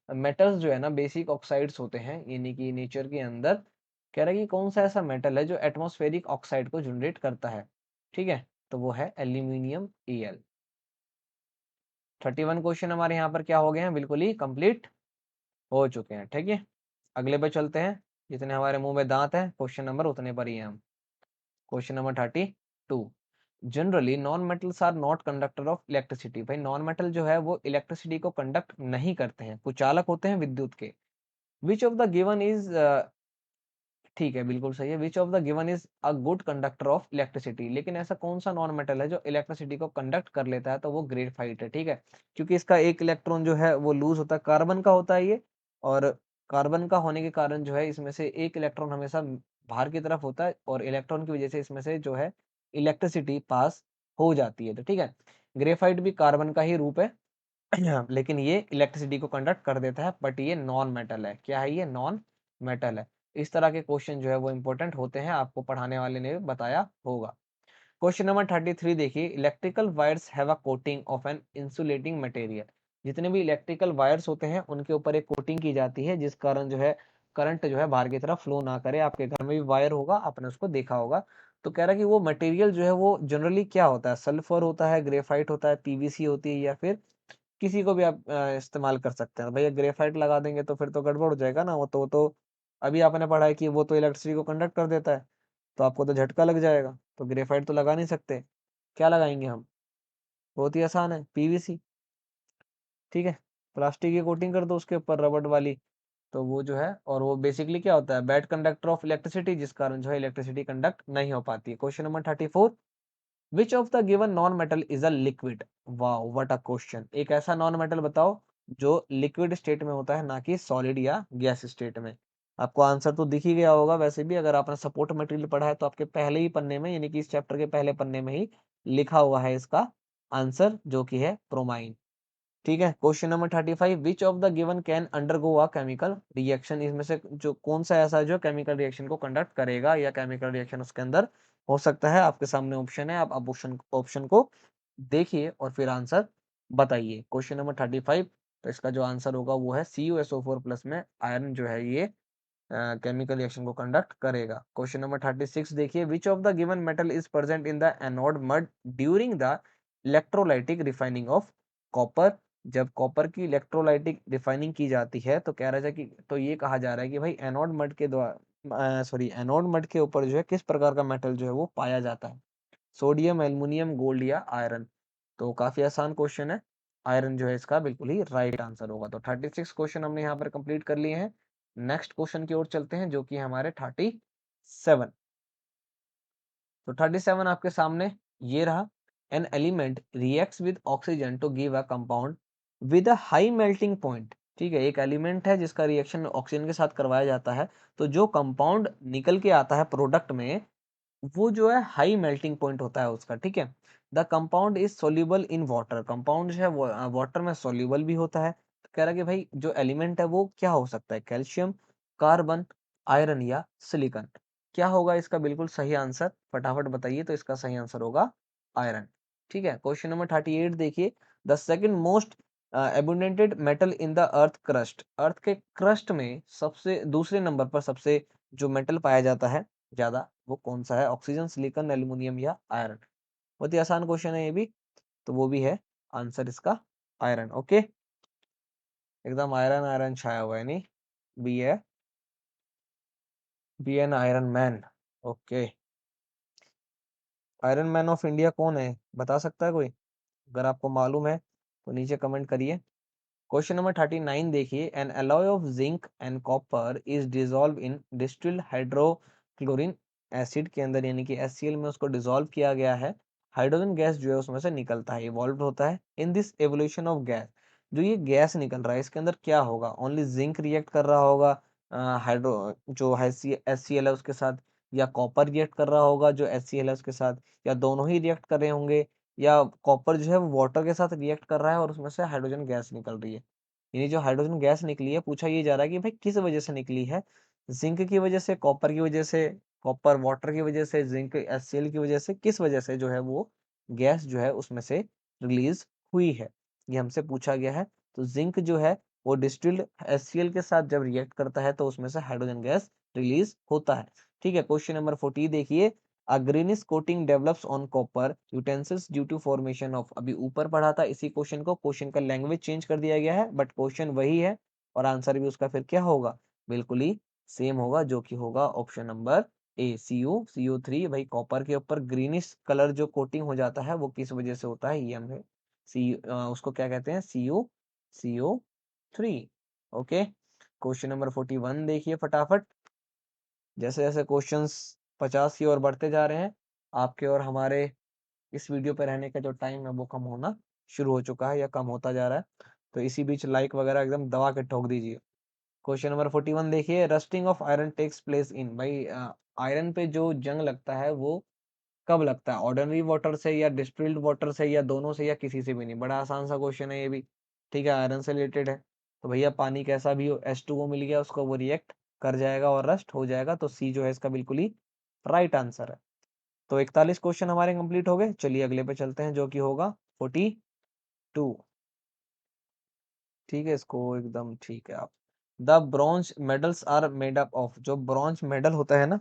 मेटल्स जो है ना बेसिक ऑक्साइड्स होते हैं यानी कि नेचर के अंदर, कह रहा है कि कौन सा ऐसा मेटल है जो एटमॉस्फेरिक ऑक्साइड को जनरेट करता है, ठीक है। तो वो है एल्यूमिनियम Al। 31 क्वेश्चन हमारे यहाँ पर क्या हो गए हैं, बिल्कुल ही कंप्लीट हो चुके हैं, ठीक है। अगले पे चलते हैं, जितने हमारे मुंह में दांत हैं क्वेश्चन नंबर उतने पर ही हैं हम। Question number 32, generally non metals are not conductor of electricity. भाई नॉन मेटल जो है वो इलेक्ट्रिसिटी को कंडक्ट नहीं करते हैं, कुचालक होते हैं विद्युत के। विच ऑफ द गिवन इज, ठीक है बिल्कुल सही है, which of the given is a good conductor of electricity. लेकिन ऐसा कौन सा नॉन मेटल है जो इलेक्ट्रिसिटी को कंडक्ट कर लेता है, तो वो ग्रेफाइट है, ठीक है। क्योंकि इसका एक इलेक्ट्रॉन जो है वो लूज होता है, कार्बन का होता है ये, और कार्बन का होने के कारण जो है इसमें से एक इलेक्ट्रॉन हमेशा बाहर की तरफ होता है, और इलेक्ट्रॉन की वजह से इसमें से जो है इलेक्ट्रिसिटी पास हो जाती है। तो ठीक है, ग्रेफाइट भी कार्बन का ही रूप है लेकिन ये इलेक्ट्रिसिटी को कंडक्ट कर देता है, बट ये नॉन मेटल है। क्या है ये, नॉन मेटल है। इस तरह के क्वेश्चन जो है वो इंपॉर्टेंट होते हैं, आपको पढ़ाने वाले ने भी बताया होगा। क्वेश्चन नंबर 33 देखिए, electrical wires have a coating of an insulating material. जितने भी इलेक्ट्रिकल वायर्स होते हैं उनके ऊपर एक कोटिंग की जाती है, जिस कारण जो है करंट जो है बाहर की तरफ फ्लो ना करे। आपके घर में भी वायर होगा, आपने उसको देखा होगा। तो कह रहा है कि वो मटेरियल जो है वो जनरली क्या होता है, सल्फर होता है, ग्रेफाइट होता है, पीवीसी होती है, या फिर किसी को भी आप इस्तेमाल कर सकते हैं। भैया ग्रेफाइट लगा देंगे तो फिर तो गड़बड़ हो जाएगा ना, वो तो अभी आपने पढ़ा है कि वो तो इलेक्ट्रिसिटी को कंडक्ट कर देता है, तो आपको तो झटका लग जाएगा। तो ग्रेफाइट तो लगा नहीं सकते, क्या लगाएंगे हम, बहुत ही आसान है, पीवीसी, ठीक है। प्लास्टिक की कोटिंग कर दो उसके ऊपर रबड़ वाली, तो वो जो है, और वो बेसिकली क्या होता है, बैड कंडक्टर ऑफ इलेक्ट्रिसिटी, जिस कारण जो है इलेक्ट्रिसिटी कंडक्ट नहीं हो पाती है। Question number 34, which of the given non metal is a liquid. Wow what a question. एक ऐसा नॉन मेटल बताओ जो लिक्विड स्टेट में होता है, ना कि सॉलिड या गैस स्टेट में। आपको आंसर तो दिख ही गया होगा, वैसे भी अगर आपने सपोर्ट मटेरियल पढ़ा है तो आपके पहले ही पन्ने में, यानी कि इस चैप्टर के पहले पन्ने में ही लिखा हुआ है इसका आंसर, जो कि है प्रोमाइन, ठीक है। Question number 35, which of the given can undergo a chemical reaction. इसमें से जो कौन सा ऐसा है जो केमिकल रिएक्शन को कंडक्ट करेगा, या केमिकल रिएक्शन उसके अंदर हो सकता है। आपके सामने ऑप्शन है, आप ऑप्शन ऑप्शन को देखिए और फिर आंसर बताइए। क्वेश्चन नंबर 35, तो इसका जो आंसर होगा वो है CuSO4 प्लस में आयरन जो है ये केमिकल रिएक्शन को कंडक्ट करेगा। क्वेश्चन नंबर 36 देखिए, which of the given metal is present in the anode mud during the electrolytic refining of copper. जब कॉपर की इलेक्ट्रोलाइटिक रिफाइनिंग की जाती है तो कह रहा है कि, तो ये कहा जा रहा है कि भाई एनोड मड के द्वारा, सॉरी, एनोड मड के ऊपर जो है किस प्रकार का मेटल जो है वो पाया जाता है, सोडियम, एल्युमिनियम, गोल्ड या आयरन। तो काफी आसान क्वेश्चन है, आयरन जो है इसका बिल्कुल ही राइट आंसर होगा। तो 36 क्वेश्चन हमने यहाँ पर कंप्लीट कर लिए हैं। नेक्स्ट क्वेश्चन की ओर चलते हैं, जो कि हमारे 37। तो 37 आपके सामने ये रहा। An element reacts with oxygen to give a compound with a high melting point. ठीक है, एक एलिमेंट है जिसका रिएक्शन ऑक्सीजन के साथ करवाया जाता है, तो जो कंपाउंड निकल के आता है प्रोडक्ट में, वो जो है हाई मेल्टिंग पॉइंट होता है उसका। ठीक है, the compound is soluble in water. Compound जो है वो वाटर में सोल्यूबल भी होता है। तो कह रहा है कि भाई जो एलिमेंट है वो क्या हो सकता है, कैल्शियम, कार्बन, आयरन या सिलिकॉन। क्या होगा इसका बिल्कुल सही आंसर, फटाफट बताइए। तो इसका सही आंसर होगा आयरन। ठीक है, क्वेश्चन नंबर 38 देखिए। The second most abundant metal in the earth crust. Earth के क्रस्ट में सबसे दूसरे नंबर पर सबसे जो मेटल पाया जाता है ज्यादा, वो कौन सा है? ऑक्सीजन, सिलिकॉन, एल्यूमिनियम या आयरन। बहुत ही आसान क्वेश्चन है ये भी। तो वो भी है आंसर इसका आयरन। ओके, एकदम आयरन आयरन छाया हुआ है, नहीं? बी है, B an iron man. Okay, iron man of India कौन है, बता सकता है कोई? अगर आपको मालूम है तो नीचे कमेंट करिए। क्वेश्चन नंबर 39 देखिए। An alloy of zinc and copper is dissolve in distilled hydrochloric acid के अंदर, यानी कि HCl में उसको डिसॉल्व किया गया है। हाइड्रोजन गैस जो है उसमें से निकलता है, इवॉल्व होता है। In this evolution of gas, जो ये गैस निकल रहा है इसके अंदर क्या होगा? ओनली जिंक रिएक्ट कर रहा होगा हाइड्रो जो HCl है उसके साथ, या कॉपर रिएक्ट कर रहा होगा जो HCl है उसके साथ, या दोनों ही रिएक्ट कर रहे होंगे, या कॉपर जो है वो वाटर के साथ रिएक्ट कर रहा है और उसमें से हाइड्रोजन गैस निकल रही है। यानी जो हाइड्रोजन गैस निकली है, पूछा ये जा रहा है कि भाई किस वजह से निकली है? जिंक की वजह से, कॉपर की वजह से, कॉपर वाटर की वजह से, जिंक HCl की वजह से, किस वजह से जो है वो गैस जो है उसमें से रिलीज हुई है, ये हमसे पूछा गया है। तो जिंक जो है वो डिस्टिल्ड HCl के साथ जब रिएक्ट करता है तो उसमें से हाइड्रोजन गैस रिलीज होता है। ठीक है, क्वेश्चन नंबर 40 देखिए। A greenish coating develops on copper utensils due to formation of। अभी ऊपर पढ़ा था इसी क्वेश्चन को, क्वेश्चन का लैंग्वेज चेंज कर दिया गया है, बट क्वेश्चन वही है और आंसर भी उसका फिर क्या होगा? बिल्कुल ही सेम होगा, जो कि होगा ऑप्शन नंबर ए, CO3। भाई कॉपर के ऊपर ग्रीनिश कलर जो कोटिंग हो जाता है वो किस वजह से होता है? ये हमें उसको क्या कहते हैं? CO3। ओके, क्वेश्चन नंबर 41 देखिए फटाफट। जैसे जैसे क्वेश्चंस 50 की ओर बढ़ते जा रहे हैं, आपके और हमारे इस वीडियो पे रहने का जो टाइम है वो कम होना शुरू हो चुका है या कम होता जा रहा है। तो इसी बीच लाइक वगैरह एकदम दबा के ठोक दीजिए। क्वेश्चन नंबर 41 देखिए। Rusting of iron takes place in. भाई आयरन पे जो जंग लगता है वो कब लगता है? ऑर्डिनरी वाटर से या डिस्टिल्ड वाटर से या दोनों से या किसी से भी नहीं? बड़ा आसान सा क्वेश्चन है ये भी। ठीक है, आयरन से रिलेटेड है। तो भैया पानी कैसा भी हो, H2O मिल गया उसको, वो रिएक्ट कर जाएगा और रस्ट हो जाएगा। तो सी जो है इसका बिल्कुल ही राइट आंसर है। तो 41 क्वेश्चन हमारे कंप्लीट हो गए। चलिए अगले पे चलते हैं जो कि होगा 42। ठीक है, इसको एकदम ठीक है आप। The bronze medals are made up of. जो ब्रॉन्ज मेडल होता है ना,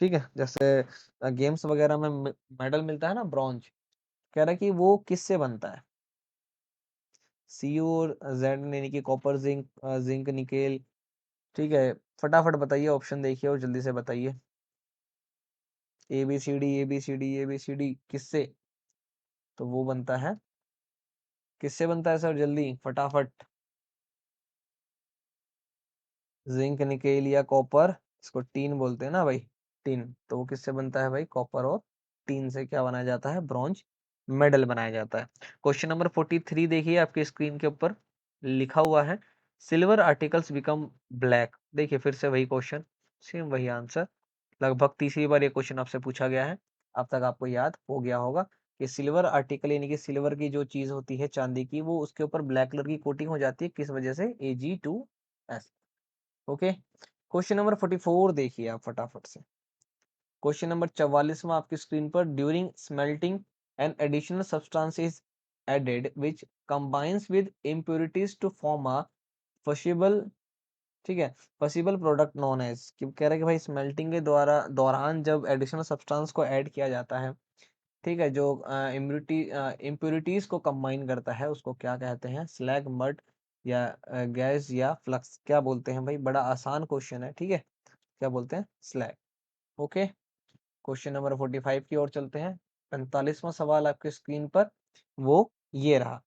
ठीक है, जैसे गेम्स वगैरह में मेडल मिलता है ना ब्रॉन्ज, कह रहा है कि वो किससे बनता है? CuO, Z यानी कि कॉपर, जिंक, जिंक निकेल। ठीक है, फटाफट बताइए, ऑप्शन देखिए और जल्दी से बताइए। ABCD ABCD ABCD किससे? तो वो बनता है, किससे बनता है सर? जल्दी फटाफट। जिंक, निकेल या कॉपर। इसको टीन बोलते हैं ना भाई, टीन। तो वो किससे बनता है भाई? कॉपर और टीन से क्या बनाया जाता है? ब्रॉन्ज मेडल बनाया जाता है। क्वेश्चन नंबर 43 देखिए आपकी स्क्रीन के ऊपर लिखा हुआ है। Silver articles become black. देखिए फिर से वही क्वेश्चन, सेम वही आंसर। लगभग तीसरी बार ये क्वेश्चन आपसे पूछा गया है। अब तक आपको याद हो गया होगा कि सिल्वर आर्टिकल यानी कि सिल्वर की जो चीज होती है चांदी की, वो उसके ऊपर ब्लैक कलर की कोटिंग हो जाती है, किस वजह से? Ag2S। ओके, क्वेश्चन नंबर 44 देखिए आप फटाफट से। क्वेश्चन नंबर 44 में आपकी स्क्रीन पर। During smelting an additional substance is added which combines with impurities to form a fusible. ठीक है, फसिबल प्रोडक्ट नोन एज। कह रहा है कि भाई स्मेल्टिंग के द्वारा दौरान जब एडिशनल सब्सटेंस को ऐड किया जाता है, ठीक है, जो इम्प्योरिटीज को कंबाइन करता है, उसको क्या कहते हैं? स्लैग, मड या गैस या फ्लक्स, क्या बोलते हैं भाई? बड़ा आसान क्वेश्चन है। ठीक है, क्या बोलते हैं? स्लैग। ओके, क्वेश्चन नंबर 45 की ओर चलते हैं। 45वां सवाल आपके स्क्रीन पर वो ये रहा।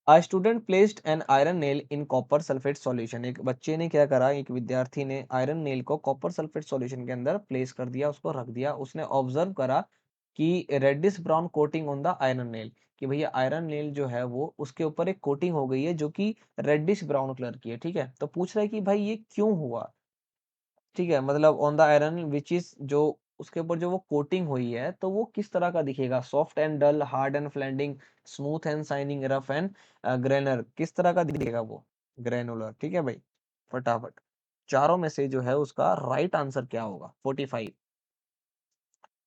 A student placed an iron nail in copper sulfate solution. एक बच्चे ने क्या करा, एक विद्यार्थी ने आयरन नेल को कॉपर सल्फेट सॉल्यूशन के अंदर प्लेस कर दिया, उसको रख दिया। उसने ऑब्जर्व करा कि reddish brown coating on the iron nail, कि भैया आयरन नेल जो है वो उसके ऊपर एक कोटिंग हो गई है जो कि रेडिश ब्राउन कलर की है। ठीक है, तो पूछ रहा है कि भाई ये क्यों हुआ। ठीक है, मतलब on the iron which is, जो उसके ऊपर जो वो कोटिंग हुई है तो वो किस तरह का दिखेगा, soft and dull, hard and flanding, smooth and shining, rough and grainy, किस तरह का दिखेगा वो, ग्रेनुलर। ठीक है भाई, फटाफट चारों में से जो है उसका राइट आंसर क्या होगा, 45।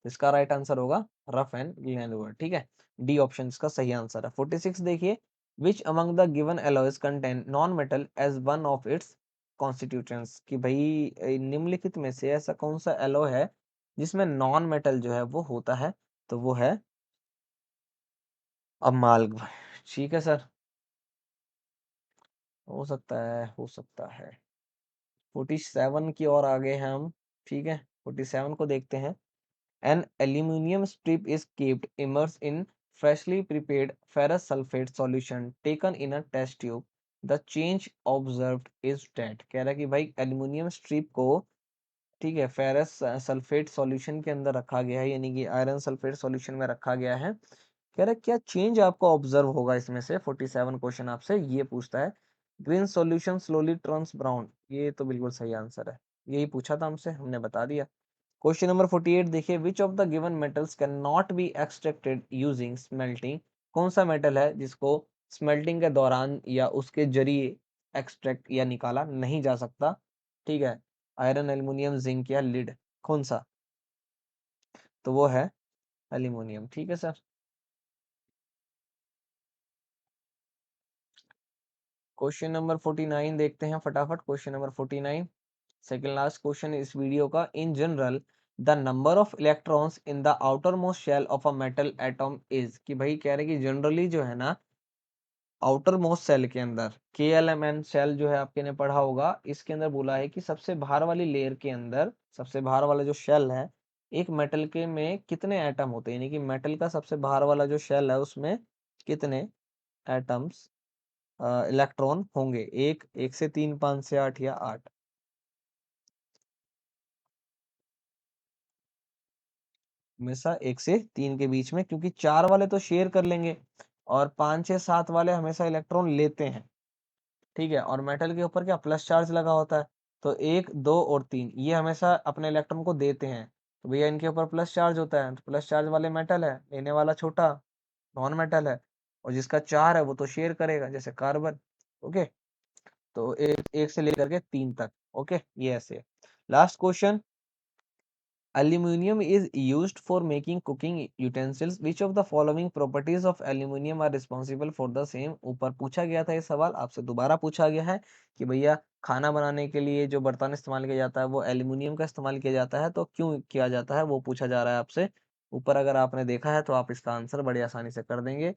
इसका राइट आंसर होगा रफ एंड ग्रेनुलर। ठीक है, डी ऑप्शन इसका सही आंसर है। 46 देखिए, which among the given alloys contain non metal as one of its constituents, कि भाई निम्नलिखित में से ऐसा कौन सा एलो है जिसमें नॉन मेटल जो है वो होता है, तो वो है अमाल्गम। ठीक है सर, हो सकता है, हो सकता है। 47 की ओर आ गए हैं हम। ठीक है, 47 को देखते हैं। An aluminum strip is kept immersed in freshly prepared ferrous sulfate solution taken in a test tube. The change observed is that, कह रहा है कि भाई एल्यूमिनियम स्ट्रिप को, ठीक है, फेरस सल्फेट सॉल्यूशन के अंदर रखा गया है, यानी कि आयरन सल्फेट सॉल्यूशन में रखा गया है। कह रहा है क्या चेंज आपको ऑब्जर्व होगा इसमें से। 47 क्वेश्चन आपसे ये पूछता है। Green solution slowly turns brown, ये तो बिल्कुल सही आंसर है, यही पूछा था हमसे, हमने बता दिया। क्वेश्चन नंबर 48 देखिए, which of the given metals can not be extracted using smelting, कौन सा मेटल है जिसको स्मेल्टिंग के दौरान या उसके जरिए एक्सट्रैक्ट या निकाला नहीं जा सकता। ठीक है, आयरन, एल्युमिनियम, जिंक या लिड, कौन सा, तो वो है एल्युमिनियम। ठीक है सर। क्वेश्चन नंबर 49 देखते हैं फटाफट। Question number 49, second last question इस वीडियो का। In general the number of electrons in the outermost shell of a metal atom is, कि भाई कह रहे कि जनरली जो है ना आउटर मोस्ट सेल के अंदर, KLMN शेल जो है आपके ने पढ़ा होगा, इसके अंदर बोला है कि सबसे बाहर वाली लेयर के अंदर, सबसे बाहर वाला जो शेल है, एक मेटल के में कितने एटम होते हैं, यानी कि मेटल का सबसे बाहर वाला जो शेल है उसमें कितने एटम्स, इलेक्ट्रॉन होंगे, एक से तीन, पांच से आठ या आठ। हमेशा एक से तीन के बीच में, क्योंकि चार वाले तो शेयर कर लेंगे और पांच छह सात वाले हमेशा इलेक्ट्रॉन लेते हैं। ठीक है, और मेटल के ऊपर क्या प्लस चार्ज लगा होता है, तो एक, दो और तीन ये हमेशा अपने इलेक्ट्रॉन को देते हैं, तो भैया इनके ऊपर प्लस चार्ज होता है, तो प्लस चार्ज वाले मेटल है, लेने वाला छोटा नॉन मेटल है, और जिसका चार है वो तो शेयर करेगा, जैसे कार्बन। ओके, तो एक एक से लेकर के तीन तक। ओके, ये ऐसे। Last question, Aluminium is used for making cooking utensils. Which of the following properties of aluminium are responsible for the same? ऊपर पूछा गया था ये सवाल, आपसे दोबारा पूछा गया है कि भैया खाना बनाने के लिए जो बर्तन इस्तेमाल किया जाता है वो एल्यूमिनियम का इस्तेमाल किया जाता है, तो क्यों किया जाता है वो पूछा जा रहा है आपसे। ऊपर अगर आपने देखा है तो आप इसका आंसर बड़ी आसानी से कर देंगे।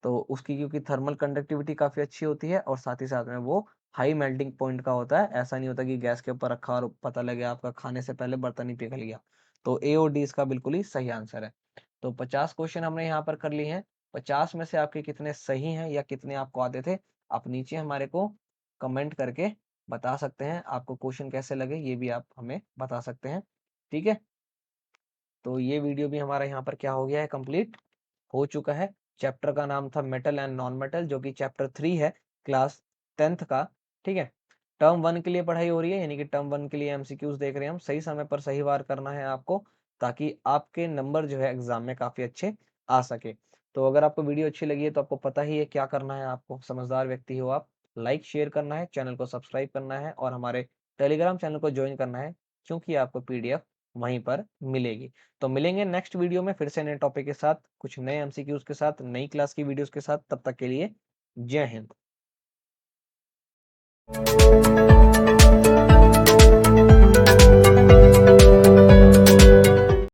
तो उसकी क्योंकि थर्मल कंडक्टिविटी काफ़ी अच्छी होती है और साथ ही साथ में वो हाई मेल्टिंग पॉइंट का होता है। ऐसा नहीं होता कि गैस के ऊपर रखा और पता लगे आपका खाने से पहले बर्तन ही पिघल गया। तो ए और डी इसका बिल्कुल ही सही आंसर है। तो 50 क्वेश्चन हमने यहाँ पर कर लिए हैं। 50 में से आपके कितने सही हैं या कितने आपको आते थे, आप नीचे हमारे को कमेंट करके बता सकते हैं। आपको क्वेश्चन कैसे लगे ये भी आप हमें बता सकते हैं। ठीक है, तो ये वीडियो भी हमारा यहाँ पर क्या हो गया है, कंप्लीट हो चुका है। चैप्टर का नाम था मेटल एंड नॉन मेटल, जो कि चैप्टर 3 है क्लास 10th का। ठीक है, टर्म 1 के लिए पढ़ाई हो रही है, यानी कि टर्म 1 के लिए एमसीक्यूज देख रहे हैं हम। सही समय पर सही वार करना है आपको, ताकि आपके नंबर जो है एग्जाम में काफी अच्छे आ सके। तो अगर आपको वीडियो अच्छी लगी है तो आपको पता ही है क्या करना है, आपको समझदार व्यक्ति हो आप, लाइक शेयर करना है, चैनल को सब्सक्राइब करना है और हमारे टेलीग्राम चैनल को ज्वाइन करना है, क्योंकि आपको पीडीएफ वहीं पर मिलेगी। तो मिलेंगे नेक्स्ट वीडियो में फिर से नए टॉपिक के साथ, कुछ नए एमसीक्यूज के साथ, नई क्लास की वीडियोस के साथ। तब तक के लिए जय हिंद।